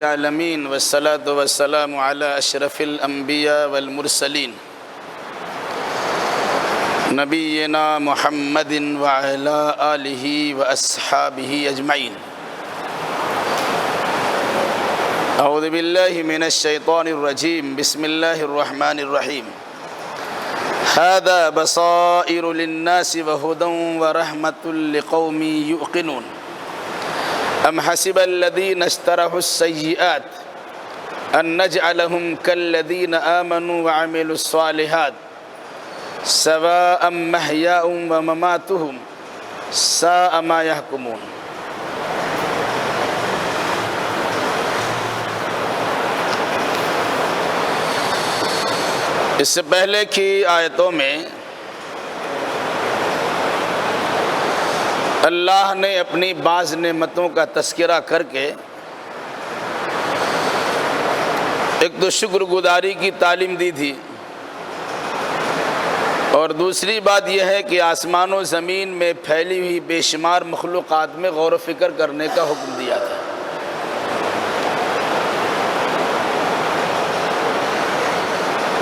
العالمین والصلاة والسلام علی اشرف الانبیاء والمرسلین نبینا محمد وعلی آلہ واصحابہ اجمعین۔ اعوذ باللہ من الشیطان الرجیم، بسم اللہ الرحمن الرحیم۔ ھذا بصائر للناس وہدی ورحمۃ لقوم یوقنون۔ ام حسب الذین اجترحوا السیئات ان نجعلهم كالذین آمنوا وعملوا الصالحات سواء محیاؤهم ومماتهم ساء ما يحکمون۔ اس سے پہلے کی آیتوں میں اللہ نے اپنی بعض نعمتوں کا تذکرہ کر کے ایک تو شکر گزاری کی تعلیم دی تھی، اور دوسری بات یہ ہے کہ آسمان و زمین میں پھیلی ہوئی بے شمار مخلوقات میں غور و فکر کرنے کا حکم دیا تھا۔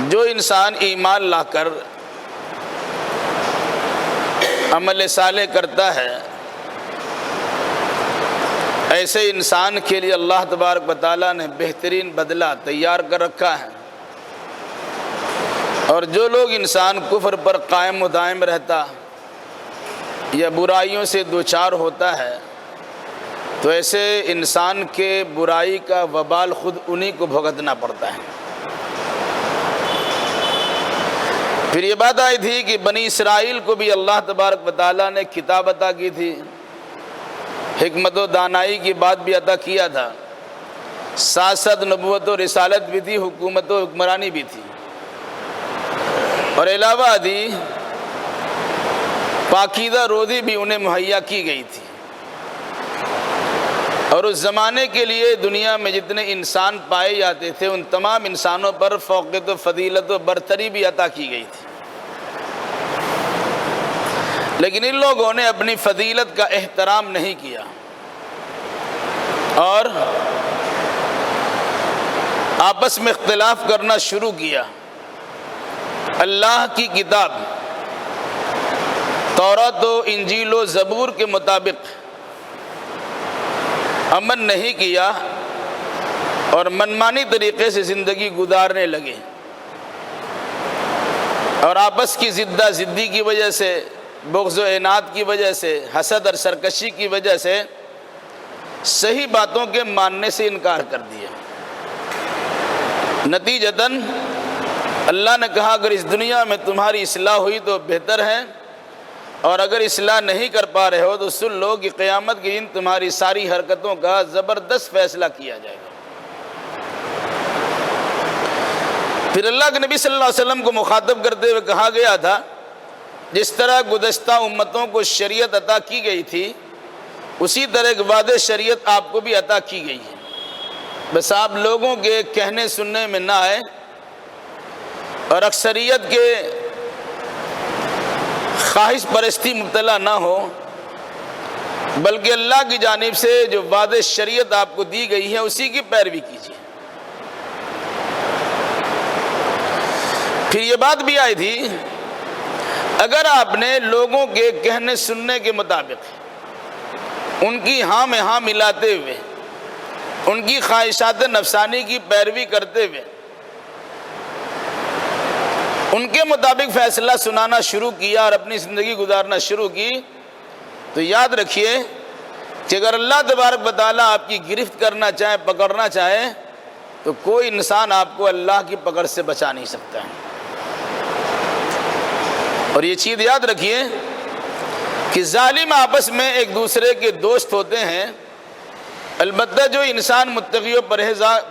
جو انسان ایمان لا کر عمل صالح کرتا ہے، ایسے انسان کے لیے اللہ تبارک و تعالیٰ نے بہترین بدلہ تیار کر رکھا ہے، اور جو لوگ انسان کفر پر قائم و دائم رہتا یا برائیوں سے دوچار ہوتا ہے تو ایسے انسان کے برائی کا وبال خود انہی کو بھگتنا پڑتا ہے۔ پھر یہ بات آئی تھی کہ بنی اسرائیل کو بھی اللہ تبارک و تعالیٰ نے کتاب عطا کی تھی، حکمت و دانائی کی بات بھی عطا کیا تھا، ساتھ ساتھ نبوت و رسالت بھی تھی، حکومت و حکمرانی بھی تھی، اور علاوہ ازیں پاکیزہ روزی بھی انہیں مہیا کی گئی تھی۔ اور اس زمانے کے لیے دنیا میں جتنے انسان پائے جاتے تھے ان تمام انسانوں پر فوقیت و فضیلت و برتری بھی عطا کی گئی تھی، لیکن ان لوگوں نے اپنی فضیلت کا احترام نہیں کیا اور آپس میں اختلاف کرنا شروع کیا۔ اللہ کی کتاب تورات و انجیل و زبور کے مطابق عمل نہیں کیا اور منمانی طریقے سے زندگی گزارنے لگے، اور آپس کی زدہ زدی کی وجہ سے، بغض و عناد کی وجہ سے، حسد اور سرکشی کی وجہ سے صحیح باتوں کے ماننے سے انکار کر دیا۔ نتیجتاً اللہ نے کہا اگر اس دنیا میں تمہاری اصلاح ہوئی تو بہتر ہے، اور اگر اصلاح نہیں کر پا رہے ہو تو سن لو کہ قیامت کے دن تمہاری ساری حرکتوں کا زبردست فیصلہ کیا جائے گا۔ پھر اللہ کے نبی صلی اللہ علیہ وسلم کو مخاطب کرتے ہوئے کہا گیا تھا جس طرح گزشتہ امتوں کو شریعت عطا کی گئی تھی اسی طرح ایک واضح شریعت آپ کو بھی عطا کی گئی ہے، بس آپ لوگوں کے کہنے سننے میں نہ آئے اور اکثریت کے خواہش پرستی مبتلا نہ ہو، بلکہ اللہ کی جانب سے جو واضح شریعت آپ کو دی گئی ہے اسی کی پیروی کیجیے۔ پھر یہ بات بھی آئی تھی اگر آپ نے لوگوں کے کہنے سننے کے مطابق ان کی ہاں میں ہاں ملاتے ہوئے، ان کی خواہشات نفسانی کی پیروی کرتے ہوئے ان کے مطابق فیصلہ سنانا شروع کیا اور اپنی زندگی گزارنا شروع کی، تو یاد رکھیے کہ اگر اللہ تبارک و تعالیٰ آپ کی گرفت کرنا چاہے، پکڑنا چاہے، تو کوئی انسان آپ کو اللہ کی پکڑ سے بچا نہیں سکتا ہے۔ اور یہ چیز یاد رکھیے کہ ظالم آپس میں ایک دوسرے کے دوست ہوتے ہیں، البتہ جو انسان متقی و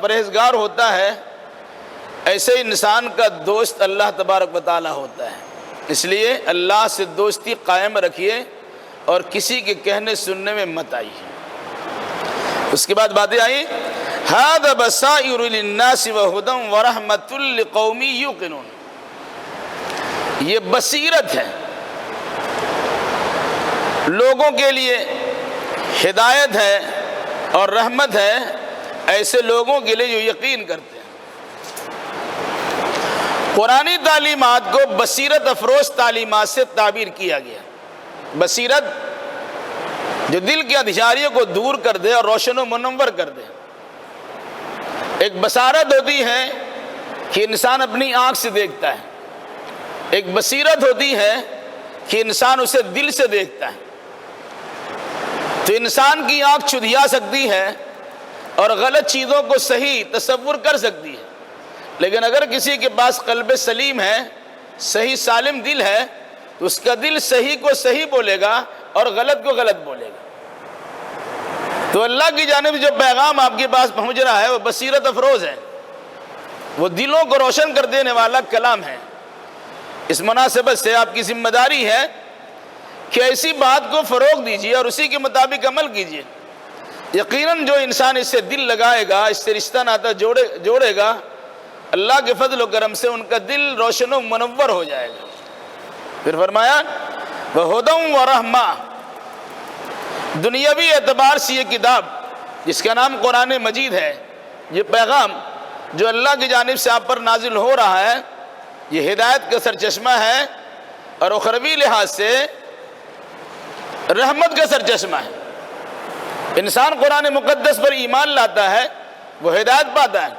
پرہیزگار ہوتا ہے ایسے انسان کا دوست اللہ تبارک و تعالیٰ ہوتا ہے۔ اس لیے اللہ سے دوستی قائم رکھیے اور کسی کے کہنے سننے میں مت آئیے۔ اس کے بعد باتیں آئیں ھذا بصائر للناس وہدی ورحمۃ لقوم یوقنون۔ یہ بصیرت ہے، لوگوں کے لیے ہدایت ہے اور رحمت ہے ایسے لوگوں کے لیے جو یقین کرتے ہیں۔ قرآنی تعلیمات کو بصیرت افروز تعلیمات سے تعبیر کیا گیا۔ بصیرت جو دل کی اندھیاریوں کو دور کر دے اور روشن و منور کر دے۔ ایک بصارت ہوتی ہے کہ انسان اپنی آنکھ سے دیکھتا ہے، ایک بصیرت ہوتی ہے کہ انسان اسے دل سے دیکھتا ہے۔ تو انسان کی آنکھ چدھیا سکتی ہے اور غلط چیزوں کو صحیح تصور کر سکتی ہے، لیکن اگر کسی کے پاس قلب سلیم ہے، صحیح سالم دل ہے، تو اس کا دل صحیح کو صحیح بولے گا اور غلط کو غلط بولے گا۔ تو اللہ کی جانب جو پیغام آپ کے پاس پہنچ رہا ہے وہ بصیرت افروز ہے، وہ دلوں کو روشن کر دینے والا کلام ہے۔ اس مناسبت سے آپ کی ذمہ داری ہے کہ ایسی بات کو فروغ دیجیے اور اسی کے مطابق عمل کیجیے۔ یقیناً جو انسان اس سے دل لگائے گا، اس سے رشتہ ناتا جوڑے گا، اللہ کے فضل و کرم سے ان کا دل روشن و منور ہو جائے گا۔ پھر فرمایا وَهُدًى وَرَحْمَةً، دنیاوی اعتبار سے یہ کتاب جس کا نام قرآن مجید ہے، یہ پیغام جو اللہ کی جانب سے آپ پر نازل ہو رہا ہے، یہ ہدایت کا سرچشمہ ہے اور اخروی لحاظ سے رحمت کا سرچشمہ ہے۔ انسان قرآن مقدس پر ایمان لاتا ہے، وہ ہدایت پاتا ہے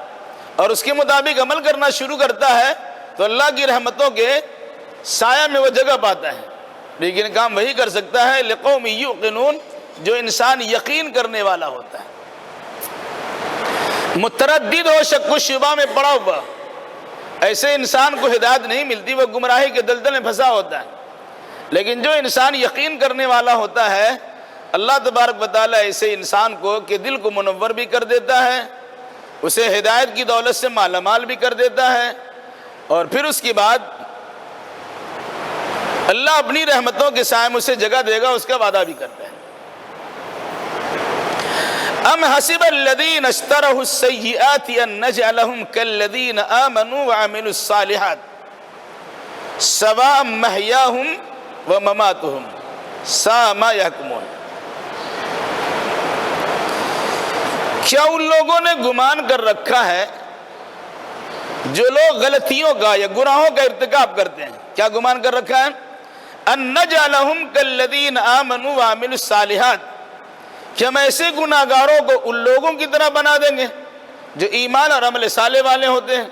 اور اس کے مطابق عمل کرنا شروع کرتا ہے تو اللہ کی رحمتوں کے سایہ میں وہ جگہ پاتا ہے۔ لیکن کام وہی کر سکتا ہے لقوم یوقنون، جو انسان یقین کرنے والا ہوتا ہے۔ متردد ہو، شک و شبہ میں پڑا ہوا، ایسے انسان کو ہدایت نہیں ملتی، وہ گمراہی کے دلدل میں پھنسا ہوتا ہے۔ لیکن جو انسان یقین کرنے والا ہوتا ہے، اللہ تبارک و تعالیٰ ایسے انسان کو کہ دل کو منور بھی کر دیتا ہے، اسے ہدایت کی دولت سے مالا مال بھی کر دیتا ہے، اور پھر اس کے بعد اللہ اپنی رحمتوں کے سائے میں اسے جگہ دے گا، اس کا وعدہ بھی کرتا ہے۔ ام حسب الذین اشتروا السیئات ان نجعلهم کالذین آمنوا وعملوا الصالحات سواء محیاهم ومماتهم ساء ما یحکمون۔ کیا ان لوگوں نے گمان کر رکھا ہے جو لوگ غلطیوں کا یا گناہوں کا ارتکاب کرتے ہیں، کیا گمان کر رکھا ہے؟ ان نجعلهم کالذین آمنوا وعملوا الصالحات، کہ ہم ایسے گناہگاروں کو ان لوگوں کی طرح بنا دیں گے جو ایمان اور عمل صالح والے ہوتے ہیں۔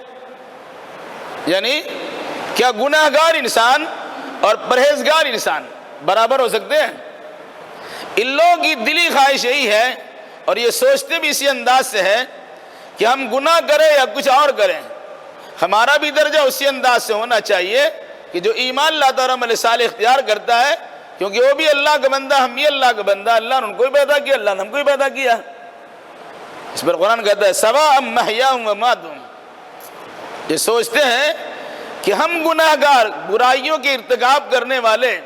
یعنی کیا گناہگار انسان اور پرہیزگار انسان برابر ہو سکتے ہیں؟ ان لوگوں کی دلی خواہش یہی ہے اور یہ سوچتے بھی اسی انداز سے ہے کہ ہم گناہ کریں یا کچھ اور کریں، ہمارا بھی درجہ اسی انداز سے ہونا چاہیے کہ جو ایمان لاتا اور عمل صالح اختیار کرتا ہے، کیونکہ وہ بھی اللہ کا بندہ، ہم بھی اللہ کا بندہ، اللہ نے ان کو ہی پیدا کیا، اللہ نے ہم کو ہی پیدا کیا۔ اس پر قرآن کہتا ہے سواء محیاہم ومماتہم، یہ سوچتے ہیں کہ ہم گناہگار، برائیوں کے ارتکاب کرنے والے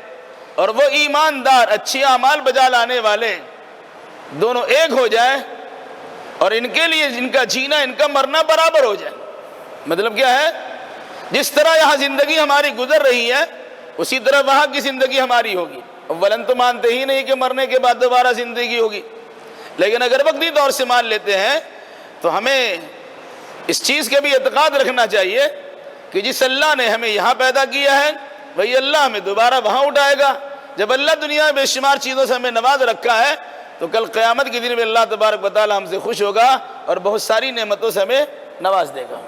اور وہ ایماندار، اچھے اعمال بجا لانے والے، دونوں ایک ہو جائیں اور ان کے لیے ان کا جینا، ان کا مرنا برابر ہو جائے۔ مطلب کیا ہے؟ جس طرح یہاں زندگی ہماری گزر رہی ہے اسی طرح وہاں کی زندگی ہماری ہوگی۔ اولاً تو مانتے ہی نہیں کہ مرنے کے بعد دوبارہ زندگی ہوگی، لیکن اگر وقتی طور سے مان لیتے ہیں تو ہمیں اس چیز کا بھی اعتقاد رکھنا چاہیے کہ جس اللہ نے ہمیں یہاں پیدا کیا ہے وہی اللہ ہمیں دوبارہ وہاں اٹھائے گا۔ جب اللہ دنیا میں بے شمار چیزوں سے ہمیں نواز رکھا ہے تو کل قیامت کے دن میں اللہ تبارک و تعالیٰ ہم سے خوش ہوگا اور بہت ساری نعمتوں سے ہمیں نواز دے گا۔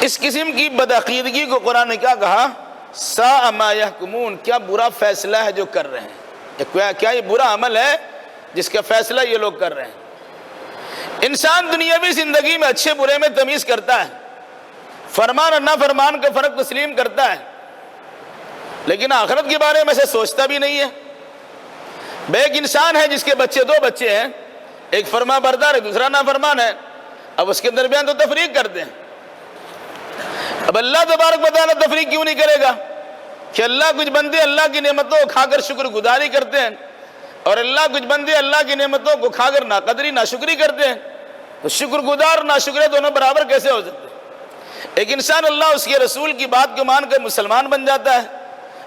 اس قسم کی بدعقیدگی کو قرآن نے کیا کہا؟ ساء ما یحکمون، کیا برا فیصلہ ہے جو کر رہے ہیں، کیا یہ برا عمل ہے جس کا فیصلہ یہ لوگ کر رہے ہیں۔ انسان دنیاوی زندگی میں اچھے برے میں تمیز کرتا ہے، فرمان اور نافرمان کا فرق تسلیم کرتا ہے، لیکن آخرت کے بارے میں سے سوچتا بھی نہیں ہے۔ ایک انسان ہے جس کے دو بچے ہیں، ایک فرما بردار ہے، دوسرا نافرمان ہے، اب اس کے درمیان تو تفریق کرتے ہیں۔ اب اللہ تبارک و تعالیٰ تفریق کیوں نہیں کرے گا کہ اللہ کچھ بندے اللہ کی نعمتوں کو کھا کر شکر گزاری کرتے ہیں اور اللہ کچھ بندے اللہ کی نعمتوں کو کھا کر ناقدری ناشکری کرتے ہیں، تو شکر گزار اور ناشکرے دونوں برابر کیسے ہو سکتے ہیں؟ ایک انسان اللہ اس کے رسول کی بات کو مان کر مسلمان بن جاتا ہے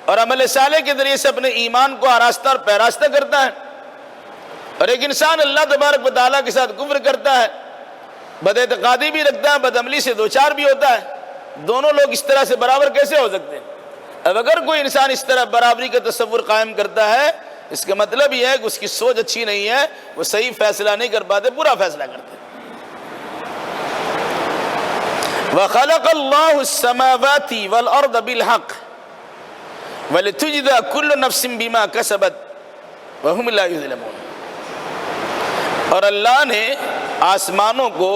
اور عمل صالح کے ذریعے سے اپنے ایمان کو آراستہ اور پیراستہ کرتا ہے، اور ایک انسان اللہ تبارک و تعالیٰ کے ساتھ کفر کرتا ہے، بد اعتقادی بھی رکھتا ہے، بد عملی سے دوچار بھی ہوتا ہے، دونوں لوگ اس طرح سے برابر کیسے ہو سکتے ہیں؟ اب اگر کوئی انسان اس طرح برابری کا تصور قائم کرتا ہے، اس کا مطلب یہ ہے کہ اس کی سوچ اچھی نہیں ہے، وہ صحیح فیصلہ نہیں کر پاتے، برا فیصلہ کرتے۔ وَخَلَقَ اللَّهُ السَّمَاوَاتِ وَالْأَرْضَ بِالْحَقِّ وَلِتُجْزَىٰ كُلُّ نَفْسٍ بِمَا كَسَبَتْ وَهُمْ لَا يُظْلَمُونَ۔ اور اللہ نے آسمانوں کو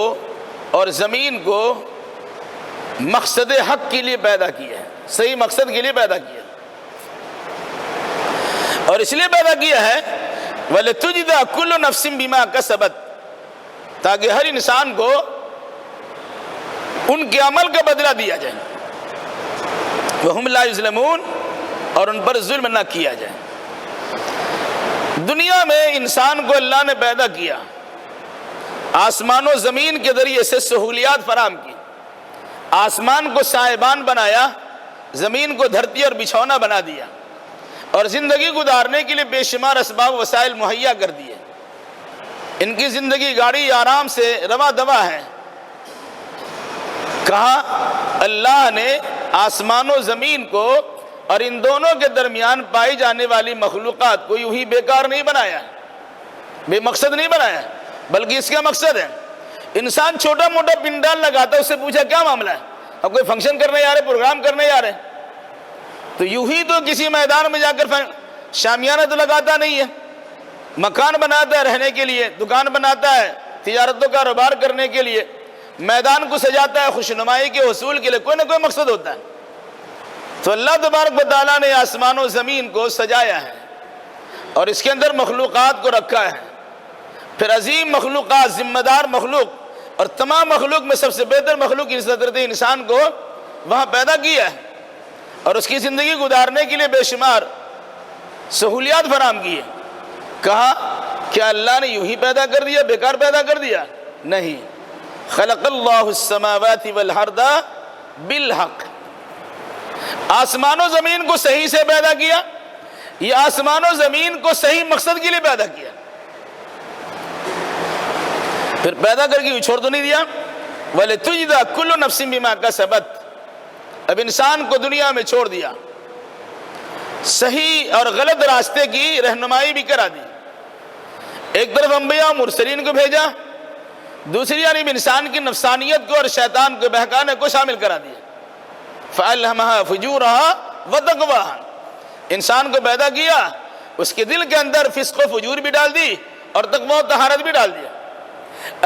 اور زمین کو مقصد حق کے لیے پیدا کیا ہے، صحیح مقصد کے لیے پیدا کیا ہے، اور اس لیے پیدا کیا ہے وَلِتُجْزَىٰ كُلُّ نَفْسٍ بِمَا كَسَبَتْ، تاکہ ہر انسان کو ان کے عمل کا بدلہ دیا جائے، وَهُمْ لَا يُظْلَمُونَ، اور ان پر ظلم نہ کیا جائے۔ دنیا میں انسان کو اللہ نے پیدا کیا، آسمان و زمین کے ذریعے سے سہولیات فراہم کی، آسمان کو سائبان بنایا، زمین کو دھرتی اور بچھونا بنا دیا، اور زندگی گزارنے کے لیے بے شمار اسباب وسائل مہیا کر دیے۔ ان کی زندگی گاڑی آرام سے رواں دواں ہے۔ کہا اللہ نے آسمان و زمین کو اور ان دونوں کے درمیان پائی جانے والی مخلوقات کو یوں ہی بیکار نہیں بنایا، بے مقصد نہیں بنایا، بلکہ اس کا مقصد ہے۔ انسان چھوٹا موٹا پنڈال لگاتا ہے، اس سے پوچھا کیا معاملہ ہے؟ اب کوئی فنکشن کرنے جا رہے، پروگرام کرنے جا رہے، تو یوں ہی تو کسی میدان میں جا کر شامیانہ تو لگاتا نہیں ہے، مکان بناتا ہے رہنے کے لیے، دکان بناتا ہے تجارت و کاروبار کرنے کے لیے، میدان کو سجاتا ہے خوشنمائی کے حصول کے لیے، کوئی نہ کوئی مقصد ہوتا ہے۔ تو اللہ تبارک و تعالیٰ نے آسمان و زمین کو سجایا ہے اور اس کے اندر مخلوقات کو رکھا ہے، پھر عظیم مخلوقات، ذمہ دار مخلوق اور تمام مخلوق میں سب سے بہتر مخلوق اس حضرت انسان کو وہاں پیدا کیا ہے، اور اس کی زندگی گزارنے کے لیے بے شمار سہولیات فراہم کی ہے۔ کہا کیا اللہ نے یوں ہی پیدا کر دیا، بیکار پیدا کر دیا؟ نہیں، خلق اللہ السماوات والارض بالحق، آسمان و زمین کو صحیح سے پیدا کیا، یہ آسمان و زمین کو صحیح مقصد کے لیے پیدا کیا، پھر پیدا کر کے چھوڑ تو نہیں دیا۔ وَلِتُجْزَىٰ كُلُّ نَفْسٍ بِمَا كَسَبَتْ، اب انسان کو دنیا میں چھوڑ دیا، صحیح اور غلط راستے کی رہنمائی بھی کرا دی۔ ایک طرف انبیاء و مرسلین کو بھیجا، دوسری جانب انسان کی نفسانیت کو اور شیطان کو بہکانے کو شامل کرا دیا۔ فَأَلْهَمَهَا فُجُورَهَا وَتَقْوَاهَا، انسان کو پیدا کیا، اس کے دل کے اندر فسق و فجور بھی ڈال دی اور تقوی و طہارت بھی ڈال دیا۔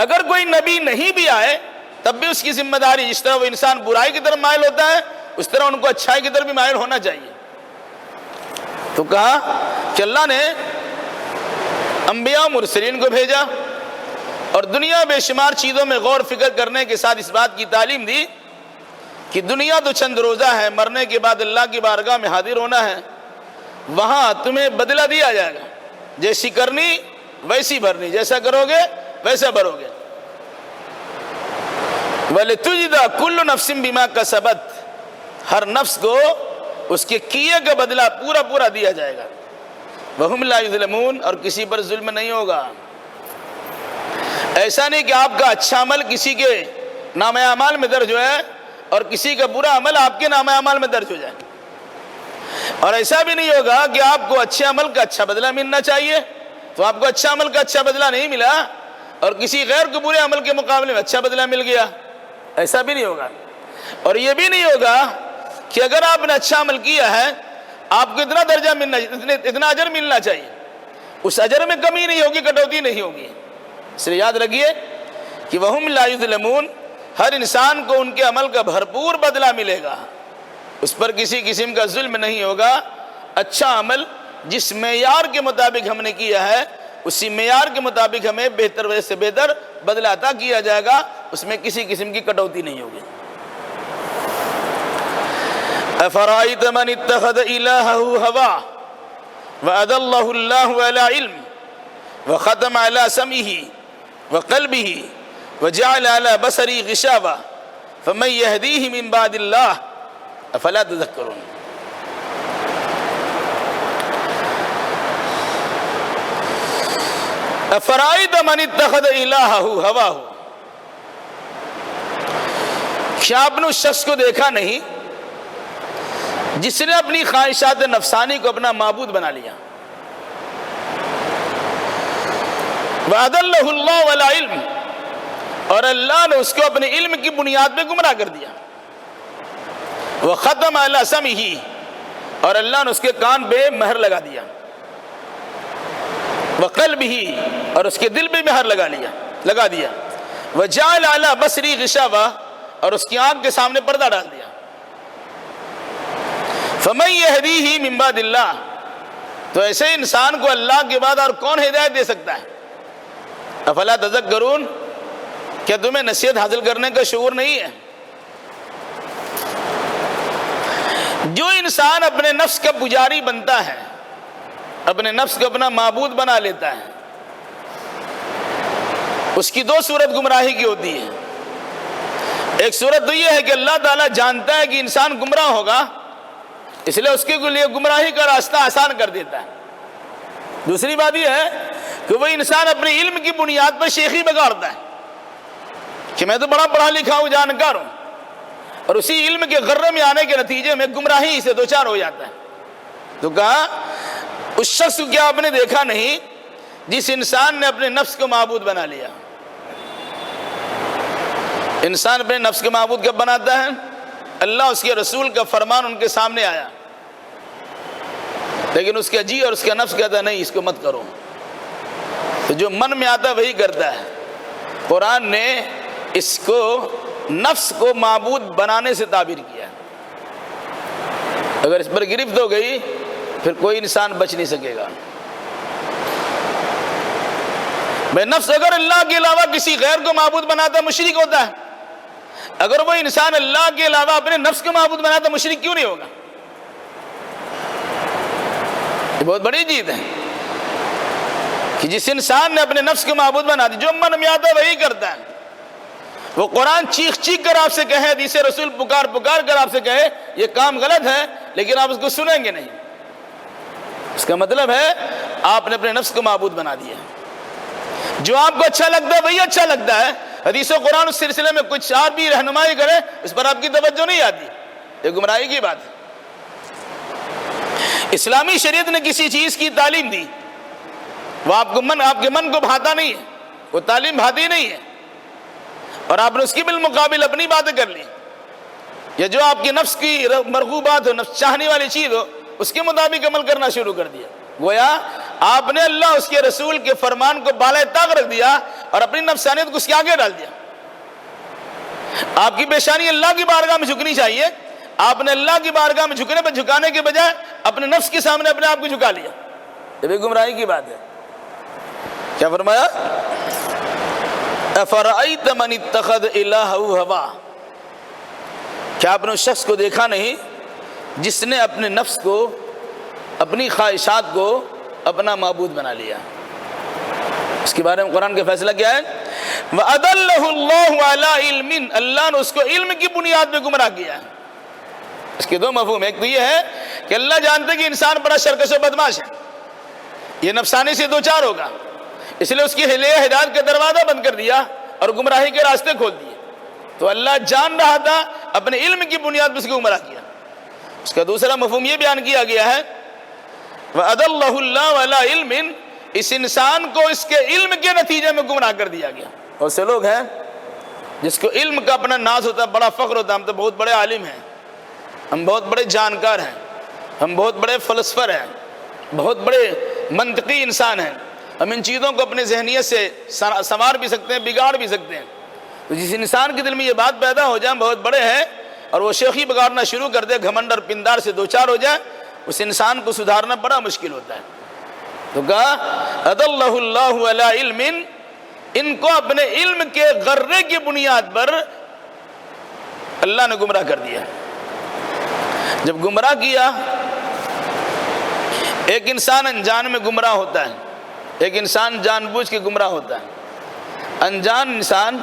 اگر کوئی نبی نہیں بھی آئے تب بھی اس کی ذمہ داری، جس طرح وہ انسان برائی کی طرف مائل ہوتا ہے اس طرح ان کو اچھائی کی طرف بھی مائل ہونا چاہیے۔ تو کہا کہ اللہ نے انبیاء و مرسلین کو بھیجا اور دنیا بے شمار چیزوں میں غور فکر کرنے کے ساتھ اس بات کی تعلیم دی کہ دنیا تو چند روزہ ہے، مرنے کے بعد اللہ کی بارگاہ میں حاضر ہونا ہے، وہاں تمہیں بدلہ دیا جائے گا، جیسی کرنی ویسی بھرنی، جیسا کرو گے ویسا بھرو گے۔ وَلِتُجْزَىٰ كُلُّ نَفْسٍ بِمَا كَسَبَتْ، ہر نفس کو اس کے کیے کا بدلہ پورا پورا دیا جائے گا۔ وَهُمْ لَا يُظْلَمُونَ، اور کسی پر ظلم نہیں ہوگا۔ ایسا نہیں کہ آپ کا اچھا عمل کسی کے نام اعمال میں درج ہو ہے اور کسی کا برا عمل آپ کے نام اعمال میں درج ہو جائے، اور ایسا بھی نہیں ہوگا کہ آپ کو اچھے عمل کا اچھا بدلہ ملنا چاہیے تو آپ کو اچھا عمل کا اچھا بدلہ نہیں ملا اور کسی غیر کو برے عمل کے مقابلے میں اچھا بدلہ مل گیا، ایسا بھی نہیں ہوگا۔ اور یہ بھی نہیں ہوگا کہ اگر آپ نے اچھا عمل کیا ہے آپ کو اتنا درجہ ملنا، اتنا اجر ملنا چاہیے، اس اجر میں کمی نہیں ہوگی، کٹوتی نہیں ہوگی۔ اس لیے یاد رکھیے کہ وَهُمْ لَا يُظْلَمُونَ، ہر انسان کو ان کے عمل کا بھرپور بدلہ ملے گا، اس پر کسی قسم کا ظلم نہیں ہوگا۔ اچھا عمل جس معیار کے مطابق ہم نے کیا ہے اسی معیار کے مطابق ہمیں بہتر سے بہتر بدلہ عطا کیا جائے گا، اس میں کسی قسم کی کٹوتی نہیں ہوگی۔ أَفَرَأَيْتَ مَنِ اتَّخَذَ إِلَٰهَهُ هَوَاهُ وَأَضَلَّهُ اللَّهُ عَلَىٰ عِلْمٍ وَخَتَمَ عَلَىٰ سَمْعِهِ وَقَلْبِهِ وَجَعَلَ عَلَىٰ بَصَرِهِ غِشَاوَةً فَمَن يَهْدِيهِ مِن بَعْدِ اللَّهِ أَفَلَا تَذَكَّرُونَ۔ افرائیت من اتخذ الہہ ہواہ، کیا آپ نے اس شخص کو دیکھا نہیں جس نے اپنی خواہشات نفسانی کو اپنا معبود بنا لیا؟ وَأَضَلَّهُ اللَّهُ عَلَىٰ عِلْمٍ، اور اللہ نے اس کو اپنے علم کی بنیاد پہ گمراہ کر دیا۔ وَخَتَمَ عَلَىٰ سَمْعِهِ، اور اللہ نے اس کے کان پہ مہر لگا دیا۔ وَقَلْبِهِ، اور اس کے دل پہ مہر لگا دیا۔ وَجَعَلَ عَلَىٰ بَصَرِهِ غِشَاوَةً، اور اس کی آنکھ کے سامنے پردہ ڈال دیا۔ فَمَن يَهْدِيهِ مِن بَعْدِ اللَّهِ، تو ایسے انسان کو اللہ کے بعد اور کون ہدایت دے سکتا ہے؟ افلا تذکرون، کیا تمہیں نصیحت حاصل کرنے کا شعور نہیں ہے؟ جو انسان اپنے نفس کا پجاری بنتا ہے، اپنے نفس کو اپنا معبود بنا لیتا ہے، اس کی دو صورت گمراہی کی ہوتی ہے۔ ایک صورت تو یہ ہے کہ اللہ تعالیٰ جانتا ہے کہ انسان گمراہ ہوگا، اس لیے اس کے لیے گمراہی کا راستہ آسان کر دیتا ہے۔ دوسری بات یہ ہے کہ وہ انسان اپنے علم کی بنیاد پر شیخی بگاڑتا ہے کہ میں تو بڑا پڑھا لکھا ہوں، جانکار ہوں، اور اسی علم کے غرے میں آنے کے نتیجے میں گمراہی سے دوچار ہو جاتا ہے۔ تو کہا اس شخص کو کیا آپ نے دیکھا نہیں جس انسان نے اپنے نفس کو معبود بنا لیا؟ انسان اپنے نفس کے معبود کب بناتا ہے؟ اللہ اس کے رسول کا فرمان ان کے سامنے آیا، لیکن اس کا جی اور اس کا نفس کہتا ہے نہیں اس کو مت کرو، تو جو من میں آتا وہی کرتا ہے۔ قرآن نے اس کو نفس کو معبود بنانے سے تعبیر کیا، اگر اس پر گرفت ہو گئی پھر کوئی انسان بچ نہیں سکے گا۔ بھائی نفس اگر اللہ کے علاوہ کسی غیر کو معبود بناتا مشرک ہوتا ہے، اگر وہ انسان اللہ کے علاوہ اپنے نفس کو معبود بناتا مشرک کیوں نہیں ہوگا؟ یہ بہت بڑی چیز ہے کہ جس انسان نے اپنے نفس کو معبود بنا دی، جو من میں آتا وہی کرتا ہے۔ وہ قرآن چیخ چیخ کر آپ سے کہے، حدیث رسول پکار پکار کر آپ سے کہے یہ کام غلط ہے، لیکن آپ اس کو سنیں گے نہیں، اس کا مطلب ہے آپ نے اپنے نفس کو معبود بنا دیا۔ جو آپ کو اچھا لگتا ہے وہی اچھا لگتا ہے، حدیث و قرآن اس سلسلے میں کچھ اور بھی رہنمائی کرے اس پر آپ کی توجہ نہیں آتی، یہ گمراہی کی بات ہے۔ اسلامی شریعت نے کسی چیز کی تعلیم دی، وہ آپ کے من کو بھاتا نہیں ہے، وہ تعلیم بھاتی نہیں ہے، اور آپ نے اس کی بالمقابل اپنی باتیں کر لی، یا جو آپ کے نفس کی مرغوبات ہو، نفس چاہنے والی چیز ہو، اس کے مطابق عمل کرنا شروع کر دیا۔ گویا آپ نے اللہ اس کے رسول کے فرمان کو بالائے طاق رکھ دیا اور اپنی نفسانیت کو اس کے آگے ڈال دیا۔ آپ کی پیشانی اللہ کی بارگاہ میں جھکنی چاہیے، آپ نے اللہ کی بارگاہ میں جھکانے کے بجائے اپنے نفس کے سامنے اپنے آپ کو جھکا لیا، یہ بھی گمراہی کی بات ہے۔ کیا فرمایا؟ افرأیت من اتخذ الہہ ہواہ، کیا آپ نے اس شخص کو دیکھا نہیں جس نے اپنے نفس کو، اپنی خواہشات کو اپنا معبود بنا لیا؟ اس کے بارے میں قرآن کا فیصلہ کیا ہے؟ وَأَضَلَّهُ اللَّهُ عَلَىٰ عِلْمٍ، اللہ نے اس کو علم کی بنیاد پہ گمراہ کیا ہے۔ اس کے دو مفہوم، ایک تو یہ ہے کہ اللہ جانتے کہ انسان بڑا شرکش و بدماش ہے، یہ نفسانی سے دوچار ہوگا، اس لیے اس کی ہدایت کا دروازہ بند کر دیا اور گمراہی کے راستے کھول دیے۔ تو اللہ جان رہا تھا، اپنے علم کی بنیاد پر اس کو گمراہ کیا۔ اس کا دوسرا مفہوم یہ بیان کیا گیا ہے وَأَضَلَّهُ اللَّهُ عَلَىٰ عِلْمٍ، اس انسان کو اس کے علم کے نتیجے میں گمراہ کر دیا گیا۔ اور سے لوگ ہیں جس کو علم کا اپنا ناز ہوتا ہے، بڑا فخر ہوتا ہے، ہم تو بہت بڑے عالم ہیں، ہم بہت بڑے جانکار ہیں، ہم بہت بڑے فلسفر ہیں، بہت بڑے منطقی انسان ہیں، ہم ان چیزوں کو اپنے ذہنیت سے سنوار بھی سکتے ہیں، بگاڑ بھی سکتے ہیں۔ تو جس انسان کے دل میں یہ بات پیدا ہو جائے بہت بڑے ہیں اور وہ شیخی بگاڑنا شروع کر دے، گھمنڈ اور پندار سے دوچار ہو جائے، اس انسان کو سدھارنا بڑا مشکل ہوتا ہے۔ تو کہا اضلہ اللہ علی علم، ان کو اپنے علم کے غرے کی بنیاد پر اللہ نے گمراہ کر دیا۔ جب گمراہ کیا، ایک انسان انجان میں گمراہ ہوتا ہے، ایک انسان جان بوجھ کے گمراہ ہوتا ہے۔ انجان انسان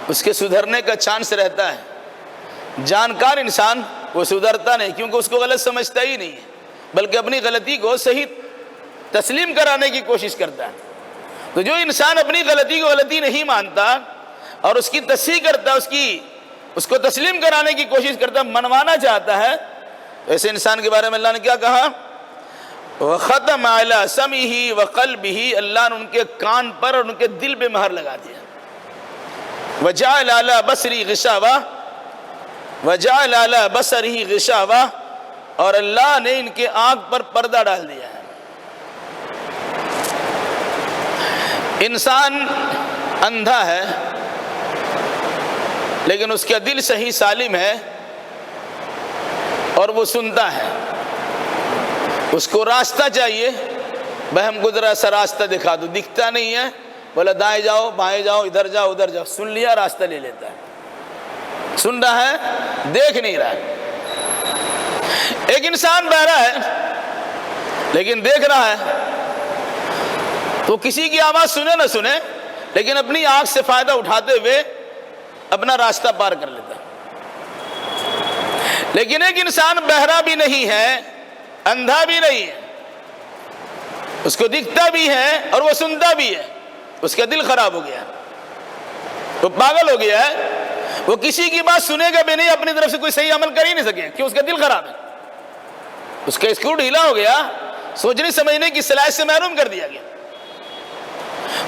اس کے سدھرنے کا چانس رہتا ہے، جانکار انسان وہ سدھرتا نہیں، کیونکہ اس کو غلط سمجھتا ہی نہیں ہے، بلکہ اپنی غلطی کو صحیح تسلیم کرانے کی کوشش کرتا ہے۔ تو جو انسان اپنی غلطی کو غلطی نہیں مانتا اور اس کی تصحیح کرتا ہے، اس کو تسلیم کرانے کی کوشش کرتا ہے، منوانا چاہتا ہے، تو ایسے انسان کے بارے میں اللہ نے کیا کہا؟ وَخَتَمَ عَلَىٰ سَمْعِهِ وَقَلْبِهِ، اللہ نے ان کے کان پر اور ان کے دل پہ مہر لگا دیا۔ وَجَعَلَ عَلَىٰ بَصَرِهِ غِشَاوَةً وَجَعَلَ عَلَىٰ بَصَرِهِ غِشَاوَةً، اور اللہ نے ان کے آنکھ پر پردہ ڈال دیا ہے۔ انسان اندھا ہے لیکن اس کا دل صحیح سالم ہے اور وہ سنتا ہے، اس کو راستہ چاہیے، بھائی ہم کو ذرا سا راستہ دکھا دو، دکھتا نہیں ہے، بولا دائیں جاؤ بائیں جاؤ ادھر جاؤ ادھر جاؤ، سن لیا راستہ لے لیتا ہے، سن رہا ہے دیکھ نہیں رہا ہے۔ ایک انسان بہرا ہے لیکن دیکھ رہا ہے، تو کسی کی آواز سنے نہ سنے لیکن اپنی آنکھ سے فائدہ اٹھاتے ہوئے اپنا راستہ پار کر لیتا ہے۔ لیکن ایک انسان بہرا بھی نہیں ہے، اندھا بھی نہیں ہے، اس کو دکھتا بھی ہے اور وہ سنتا بھی ہے، اس کا دل خراب ہو گیا ہے، وہ پاگل ہو گیا ہے، وہ کسی کی بات سنے گا بھی نہیں، اپنی طرف سے کوئی صحیح عمل کر ہی نہیں سکے، کیوں؟ اس کا دل خراب ہے، اس کا اسکرو ڈھیلا ہو گیا، سوچنے سمجھنے کی صلاحیت سے محروم کر دیا گیا۔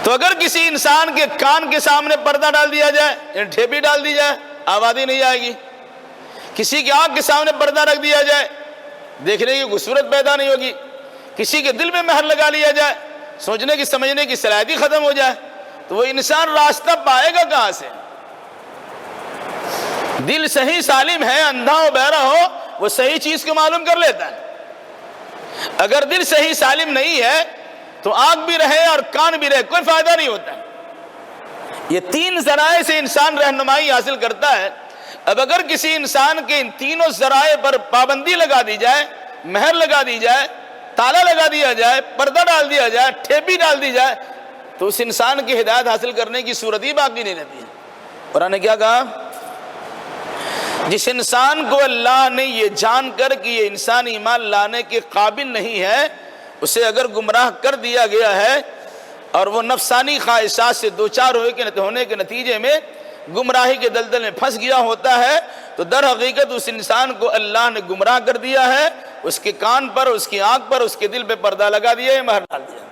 تو اگر کسی انسان کے کان کے سامنے پردہ ڈال دیا جائے، یعنی ٹھیپی ڈال دی جائے، آواز ہی نہیں آئے گی، کسی کی آنکھ کے سامنے پردہ رکھ دیا جائے، دیکھنے کی کوئی صورت پیدا نہیں ہوگی، کسی کے دل میں مہر لگا لیا جائے، سوچنے کی سمجھنے کی صلاحیت ہی ختم ہو جائے، تو وہ انسان راستہ پائے گا کہاں سے؟ دل صحیح سالم ہے، اندھا ہو بہرا ہو، وہ صحیح چیز کو معلوم کر لیتا ہے۔ اگر دل صحیح سالم نہیں ہے تو آنکھ بھی رہے اور کان بھی رہے، کوئی فائدہ نہیں ہوتا ہے۔ یہ تین ذرائع سے انسان رہنمائی حاصل کرتا ہے۔ اب اگر کسی انسان کے ان تینوں ذرائع پر پابندی لگا دی جائے، مہر لگا دی جائے، تالا لگا دیا جائے، پردہ ڈال دیا جائے، ٹھیپی ڈال دی جائے، تو اس انسان کی ہدایت حاصل کرنے کی صورت ہی باقی نہیں رہتی ہے۔ قرآن نے کیا کہا؟ جس انسان کو اللہ نے یہ جان کر کہ یہ انسان ایمان لانے کے قابل نہیں ہے، اسے اگر گمراہ کر دیا گیا ہے اور وہ نفسانی خواہشات سے دوچار ہونے کے نتیجے میں گمراہی کے دلدل میں پھنس گیا ہوتا ہے، تو در حقیقت اس انسان کو اللہ نے گمراہ کر دیا ہے، اس کے کان پر، اس کی آنکھ پر، اس کے دل پہ پردہ لگا دیا ہے، مہر ڈال دیا۔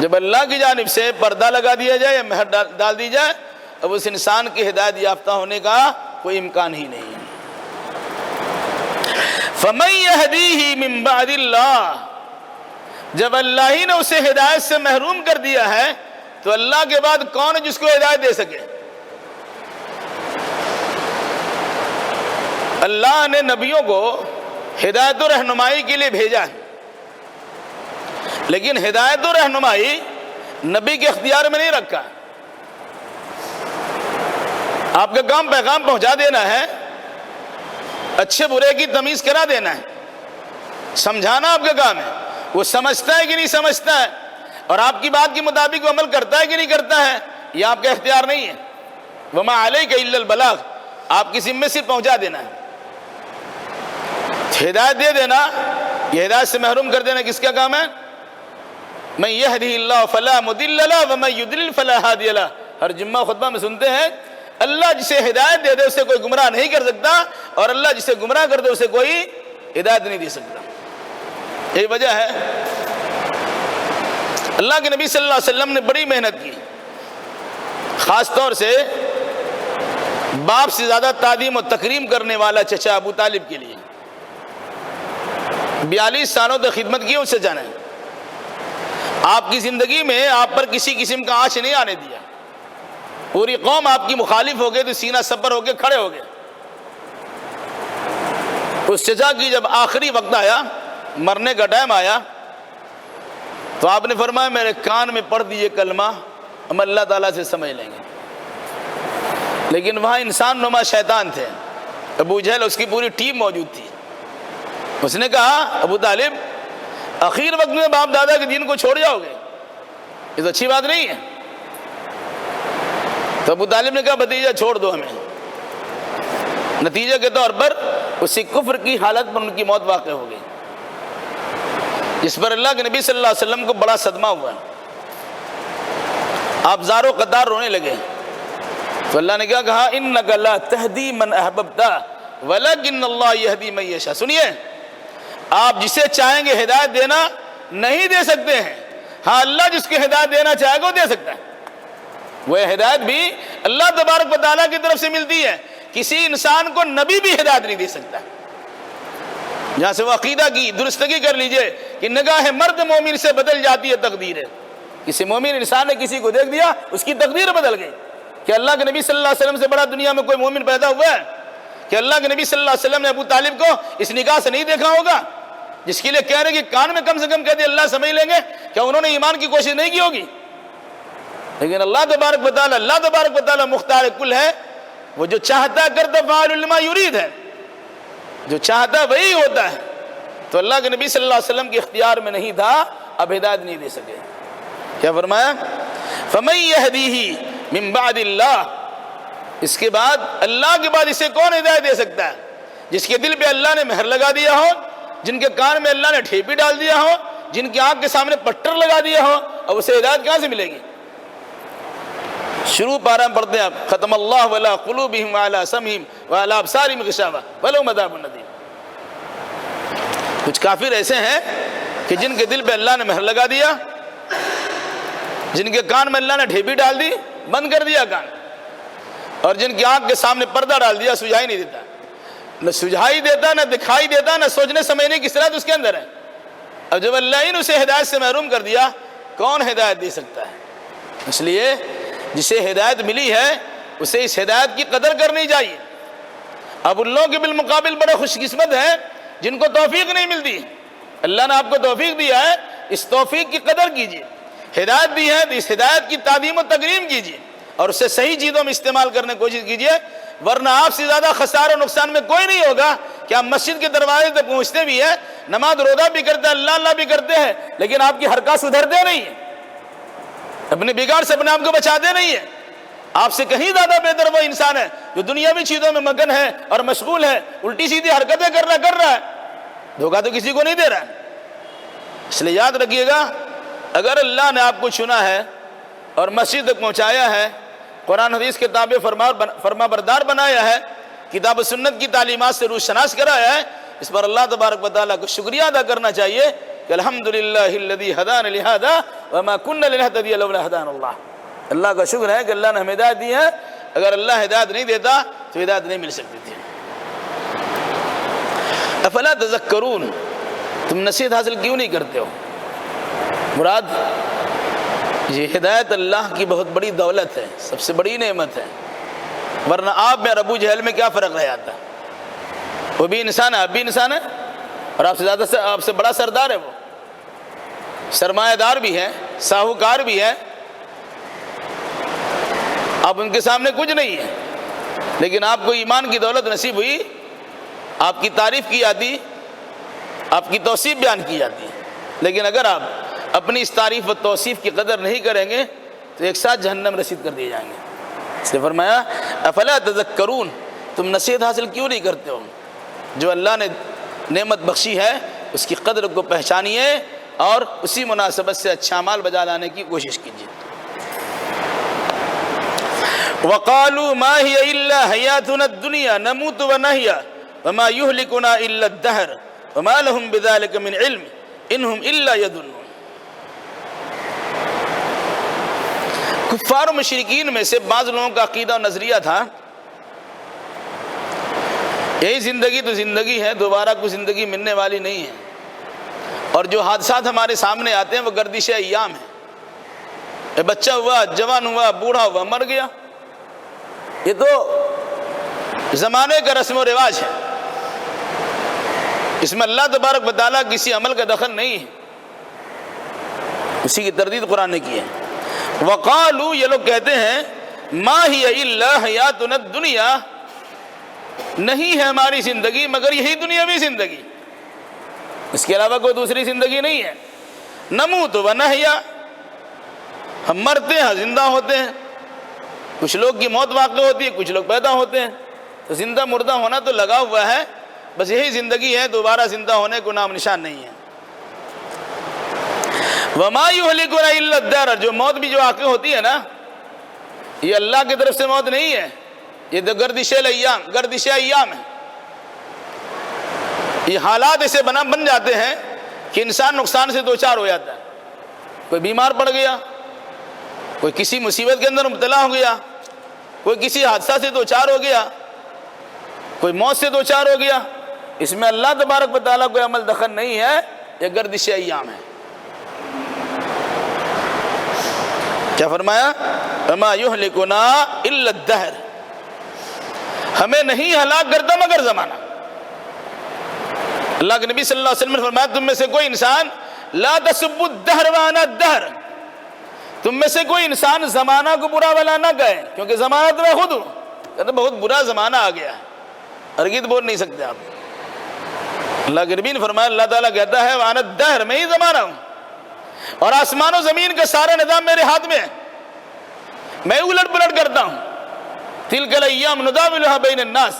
جب اللہ کی جانب سے پردہ لگا دیا جائے یا مہر ڈال دی جائے، اب اس انسان کی ہدایت یافتہ ہونے کا کوئی امکان ہی نہیں ہے۔ فَمَن يَهْدِيهِ مِن بَعْدِ اللَّهِ، جب اللہ ہی نے اسے ہدایت سے محروم کر دیا ہے تو اللہ کے بعد کون ہے جس کو ہدایت دے سکے؟ اللہ نے نبیوں کو ہدایت و رہنمائی کے لیے بھیجا ہے، لیکن ہدایت و رہنمائی نبی کے اختیار میں نہیں رکھا۔ آپ کا کام پیغام پہنچا دینا ہے، اچھے برے کی تمیز کرا دینا ہے، سمجھانا آپ کا کام ہے۔ وہ سمجھتا ہے کہ نہیں سمجھتا ہے اور آپ کی بات کے مطابق وہ عمل کرتا ہے کہ نہیں کرتا ہے، یہ آپ کا اختیار نہیں ہے۔ وَمَا عَلَيْكَ إِلَّا الْبَلَاغُ، آپ کی ذمہ صرف پہنچا دینا ہے، ہدایت دے دینا۔ یہ ہدایت سے محروم کر دینا کس کا کام ہے؟ مَن يَهْدِهِ اللَّهُ فَلَا مُضِلَّ لَهُ وَمَن يُضْلِلْ فَلَا هَادِيَ لَهُ۔ ہر جمعہ خطبہ میں سنتے ہیں، اللہ جسے ہدایت دے دے اسے کوئی گمراہ نہیں کر سکتا، اور اللہ جسے گمراہ کر دے اسے کوئی ہدایت نہیں دے سکتا۔ یہی وجہ ہے اللہ کے نبی صلی اللہ علیہ وسلم نے بڑی محنت کی، خاص طور سے باپ سے زیادہ تعظیم و تکریم کرنے والا چچا ابو طالب کے لیے 42 سالوں تک خدمت کی ان سے جانا ہے۔ آپ کی زندگی میں آپ پر کسی قسم کا آنچ نہیں آنے دیا، پوری قوم آپ کی مخالف ہو گئے تو سینہ سپر ہو کے کھڑے ہو گئے۔ اس چچا کی جب آخری وقت آیا، مرنے کا ٹائم آیا، تو آپ نے فرمایا میرے کان میں پڑھ دیجئے کلمہ، ہم اللہ تعالیٰ سے سمجھ لیں گے۔ لیکن وہاں انسان نما شیطان تھے، ابو جہل اس کی پوری ٹیم موجود تھی۔ اس نے کہا ابو طالب اخیر وقت میں باپ دادا کے دین کو چھوڑ جاؤ گے، یہ تو اچھی بات نہیں ہے۔ تو ابو طالب نے کہا بھتیجا چھوڑ دو ہمیں۔ نتیجے کے طور پر اسی کفر کی حالت پر ان کی موت واقع ہو گئی۔ جس پر اللہ کے نبی صلی اللہ علیہ وسلم کو بڑا صدمہ ہوا، آپ زار و قطار رونے لگے، تو اللہ نے کیا کہا، انک لا تہدی من احببت ولکن اللہ یہدی من یشاء۔ سنیے، آپ جسے چاہیں گے ہدایت دینا نہیں دے سکتے ہیں، ہاں اللہ جس کو ہدایت دینا چاہے گا وہ دے سکتا ہے۔ وہ ہدایت بھی اللہ تبارک و تعالیٰ کی طرف سے ملتی ہے، کسی انسان کو نبی بھی ہدایت نہیں دے سکتا۔ جہاں سے وہ عقیدہ کی درستگی کر لیجئے کہ نگاہ مرد مومن سے بدل جاتی ہے تقدیر ہے۔ کسی مومن انسان نے کسی کو دیکھ دیا، اس کی تقدیر بدل گئی۔ کہ اللہ کے نبی صلی اللہ علیہ وسلم سے بڑا دنیا میں کوئی مومن پیدا ہوا ہے؟ کہ اللہ کے نبی صلی اللہ علیہ وسلم نے ابو طالب کو اس نگاہ سے نہیں دیکھا ہوگا، جس کے لیے کہہ رہے کہ کان میں کم سے کم کہہ دے اللہ سمجھ لیں گے، کیا انہوں نے ایمان کی کوشش نہیں کی ہوگی؟ لیکن اللہ تبارک و تعالی مختار کل ہے، وہ جو چاہتا ہے کرتا، فعال لما یرید ہے، جو چاہتا ہے وہی ہوتا ہے۔ تو اللہ کے نبی صلی اللہ علیہ وسلم کے اختیار میں نہیں تھا، اب ہدایت نہیں دے سکے۔ کیا فرمایا؟ فَمَن يَهْدِيهِ مِن بَعْدِ اللَّهِ، اس کے بعد اللہ کے بعد اسے کون ہدایت دے سکتا ہے؟ جس کے دل پہ اللہ نے مہر لگا دیا ہو، جن کے کان میں اللہ نے ٹھیپی ڈال دیا ہو، جن کی آنکھ کے سامنے پٹر لگا دیا ہو، اب اسے ہدایت کہاں سے ملے گی؟ شروع پارہ میں پڑھتے ہیں آپ، ختم اللہ علی قلوبہم وعلی سمعہم وعلی ابصارہم غشاوہ ولہم عذاب الندیم۔ کچھ کافر ایسے ہیں کہ جن کے دل پہ اللہ نے مہر لگا دیا، جن کے کان میں اللہ نے ڈھیپی ڈال دی، بند کر دیا کان، اور جن کی آنکھ کے سامنے پردہ ڈال دیا، سجھائی نہیں دیتا، نہ سجھائی دیتا، نہ دکھائی دیتا، نہ سوچنے سمجھنے کی صلاحیت اس کے اندر ہے۔ اب جب اللہ نے اسے ہدایت سے محروم کر دیا، کون ہدایت دے سکتا ہے؟ اس لیے جسے ہدایت ملی ہے اسے اس ہدایت کی قدر کرنی چاہیے۔ اب ان لوگوں کے بالمقابل بڑے خوش قسمت ہیں جن کو توفیق نہیں ملتی۔ اللہ نے آپ کو توفیق دیا ہے، اس توفیق کی قدر کیجیے۔ ہدایت دی ہے تو اس ہدایت کی تعظیم و تکریم کیجیے اور اسے صحیح چیزوں میں استعمال کرنے کی کوشش کیجیے، ورنہ آپ سے زیادہ خسارہ و نقصان میں کوئی نہیں ہوگا کہ آپ مسجد کے دروازے تک پہنچتے بھی ہیں، نماز روزہ بھی کرتے ہیں، اللہ بھی کرتے ہیں، لیکن آپ کی حرکات سدھرتے نہیں ہیں، اپنے بگاڑ سے اپنے آپ کو بچاتے نہیں ہیں۔ آپ سے کہیں زیادہ بہتر وہ انسان ہے جو دنیاوی چیزوں میں مگن ہے اور مشغول ہے، الٹی سیدھی حرکتیں کر رہا ہے، دھوکہ تو کسی کو نہیں دے رہا ہے۔ اس لیے یاد رکھیے گا، اگر اللہ نے آپ کو چنا ہے اور مسجد تک پہنچایا ہے، قرآن حدیث کے تابع فرما بردار بنایا ہے، کتاب و سنت کی تعلیمات سے روشناس کرایا ہے، اس پر اللہ تبارک و تعالیٰ کو شکریہ ادا کرنا چاہیے کہ الحمدللہ الذی ہدانا لہذا وما کنا لنہتدی لولا ہدانا اللہ۔ اللہ کا شکر ہے کہ اللہ نے ہمیں ہدایت دی ہے، اگر اللہ ہدایت نہیں دیتا تو ہدایت نہیں مل سکتی تھی۔ افلا تذکرون، تم نصیحت حاصل کیوں نہیں کرتے ہو؟ مراد یہ ہدایت اللہ کی بہت بڑی دولت ہے، سب سے بڑی نعمت ہے، ورنہ آپ میں اور ابو جہل میں کیا فرق رہ جاتا؟ وہ بھی انسان ہے، آپ بھی انسان ہے، اور آپ سے بڑا سردار ہے، وہ سرمایہ دار بھی ہے، ساہوکار بھی ہے، آپ ان کے سامنے کچھ نہیں ہے، لیکن آپ کو ایمان کی دولت نصیب ہوئی، آپ کی تعریف کی جاتی، آپ کی توصیف بیان کی جاتی ہے، لیکن اگر آپ اپنی اس تعریف و توصیف کی قدر نہیں کریں گے تو ایک ساتھ جہنم رسید کر دیے جائیں گے۔ اس نے فرمایا افلا تذکرون، تم نصیحت حاصل کیوں نہیں کرتے ہو؟ جو اللہ نے نعمت بخشی ہے اس کی قدر کو پہچانیے اور اسی مناسبت سے اچھا اعمال بجا لانے کی کوشش کیجیے۔ وقالوا ما هي الا حياتنا الدنيا نموت ونحيا وما يهلكنا الا الدهر وما لهم بذلك من علم انهم الا يظنون۔ کفار و مشرکین میں سے بعض لوگوں کا عقیدہ و نظریہ تھا یہی زندگی تو زندگی ہے، دوبارہ کوئی زندگی ملنے والی نہیں ہے، اور جو حادثات ہمارے سامنے آتے ہیں وہ گردش ایام ہے، یہ بچہ ہوا، جوان ہوا، بوڑھا ہوا، مر گیا، یہ تو زمانے کا رسم و رواج ہے، اس میں اللہ تبارک و تعالیٰ کسی عمل کا دخل نہیں ہے، اسی کی تردید قرآن نے کی ہے۔ وقالو، یہ لوگ کہتے ہیں ما ہی الا حیاتنا الدنیا، نہیں ہے ہماری زندگی مگر یہی دنیاوی زندگی، اس کے علاوہ کوئی دوسری زندگی نہیں ہے۔ نموت ونحیا، ہم مرتے ہیں زندہ ہوتے ہیں، کچھ لوگ کی موت واقع ہوتی ہے، کچھ لوگ پیدا ہوتے ہیں، تو زندہ مردہ ہونا تو لگا ہوا ہے، بس یہی زندگی ہے، دوبارہ زندہ ہونے کو نام نشان نہیں ہے۔ وما یہلکنا الا الدہر، جو موت بھی جو واقع ہوتی ہے نا، یہ اللہ کی طرف سے موت نہیں ہے، یہ تو گردش ایام ہے۔ یہ حالات ایسے بن جاتے ہیں کہ انسان نقصان سے دوچار ہو جاتا ہے۔ کوئی بیمار پڑ گیا، کوئی کسی مصیبت کے اندر مبتلا ہو گیا، کوئی کسی حادثہ سے دوچار ہو گیا، کوئی موت سے دوچار ہو گیا، اس میں اللہ تبارک و تعالیٰ کوئی عمل دخل نہیں ہے، یہ گردش ایام ہے۔ کیا فرمایا؟ وما یہلکنا الا الدہر، ہمیں نہیں ہلاک کرتا مگر زمانہ۔ اللہ کے نبی صلی اللہ علیہ وسلم نے فرمایا تم میں سے کوئی انسان لا تسبوا الدہر وانا الدہر، تم میں سے کوئی انسان زمانہ کو برا بلا نہ کہے، کیونکہ زمانہ تو میں خود ہوں۔ کہتے بہت برا زمانہ آ گیا ہے، ہرگز بول نہیں سکتے آپ۔ اللہ کے نبی نے فرمایا، اللہ تعالیٰ کہتا ہے وانا الدہر، میں ہی زمانہ ہوں، اور آسمان و زمین کا سارا نظام میرے ہاتھ میں ہے، میں الٹ پلٹ کرتا ہوں۔ تلک الایام نداولها بین الناس،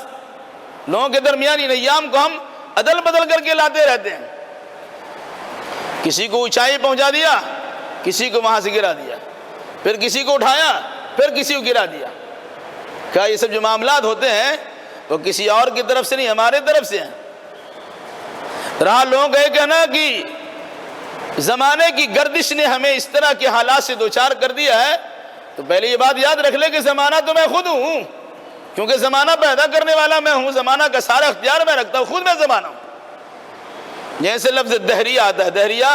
لوگوں کے درمیان ان ایام کو ہم عدل بدل کر کے لاتے رہتے ہیں، کسی کو اونچائی پہنچا دیا، کسی کو وہاں سے گرا دیا، پھر کسی کو اٹھایا، پھر کسی کو گرا دیا۔ کیا یہ سب جو معاملات ہوتے ہیں وہ کسی اور کی طرف سے نہیں، ہمارے طرف سے ہیں۔ رہا لوگوں کا یہ کہنا کہ زمانے کی گردش نے ہمیں اس طرح کے حالات سے دوچار کر دیا ہے، تو پہلے یہ بات یاد رکھ لے کہ زمانہ تو میں خود ہوں، کیونکہ زمانہ پیدا کرنے والا میں ہوں، زمانہ کا سارا اختیار میں رکھتا ہوں، خود میں زمانہ ہوں۔ جیسے لفظ دہریہ آتا ہے، دہریہ